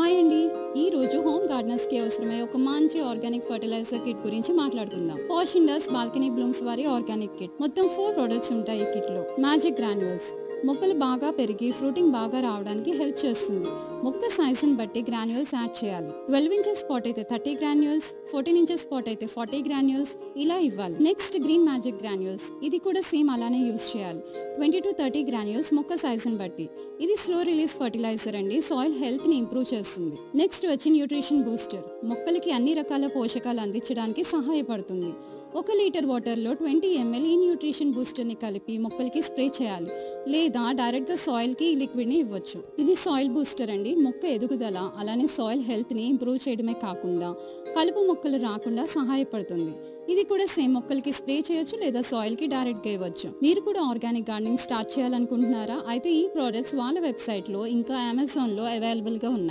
Hi అండి. ఈ రోజు హోమ్ గార్డెనర్స్ కి అవసరమయ్యే ఒక మంచి ఆర్గానిక్ ఫర్టిలైజర్ కిట్ గురించి మాట్లాడుకుందాం. పాష్ ఇండస్ బాల్కనీ బ్లూమ్స్ వారి ఆర్గానిక్ కిట్. మొత్తం 4 ప్రొడక్ట్స్ ఉంటాయి ఈ కిట్ లో. మ్యాజిక్ గ్రాన్యూల్స్ మొక్కలు బాగా పెరిగి ఫ్రూటింగ్ బాగా రావడానికి హెల్ప్ చేస్తుంది. మొక్క సైజుని బట్టి గ్రాన్యూల్స్ యాడ్ చేయాలి. 12 ఇంచెస్ స్పాట్ అయితే 30 గ్రాన్యూల్స్, 14 ఇంచెస్ స్పాట్ అయితే 40 గ్రాన్యూల్స్ ఇలా ఇవ్వాలి. నెక్స్ట్ గ్రీన్ మ్యాజిక్ గ్రాన్యూల్స్, ఇది కూడా సేమ్ అలానే యూస్ చేయాలి. 20 to 30 గ్రాన్యూల్స్ మొక్క సైజుని బట్టి. ఇది స్లో రిలీజ్ ఫర్టిలైజర్ అండి, సాయిల్ హెల్త్ ని ఇంప్రూవ్ చేస్తుంది. నెక్స్ట్ వచ్చి న్యూట్రిషన్ బూస్టర్, మొక్కలకి అన్ని రకాల పోషకాలు అందించడానికి సహాయపడుతుంది. 1 లీటర్ వాటర్లో 20 ml ఈ న్యూట్రిషన్ బూస్టర్ని కలిపి మొక్కలకి స్ప్రే చేయాలి, లేదా డైరెక్ట్గా సాయిల్కి ఈ లిక్విడ్ని ఇవ్వచ్చు. ఇది సాయిల్ బూస్టర్ అండి, మొక్క ఎదుగుదల అలానే సాయిల్ హెల్త్ని ఇంప్రూవ్ చేయడమే కాకుండా కలుపు మొక్కలు రాకుండా సహాయపడుతుంది. ఇది కూడా సేమ్ మొక్కలకి స్ప్రే చేయొచ్చు లేదా సాయిల్కి డైరెక్ట్గా ఇవ్వచ్చు. మీరు కూడా ఆర్గానిక్ గార్డెనింగ్ స్టార్ట్ చేయాలనుకుంటున్నారా? అయితే ఈ ప్రోడక్ట్స్ వాళ్ళ వెబ్సైట్లో ఇంకా అమెజాన్లో అవైలబుల్గా ఉన్నాయి.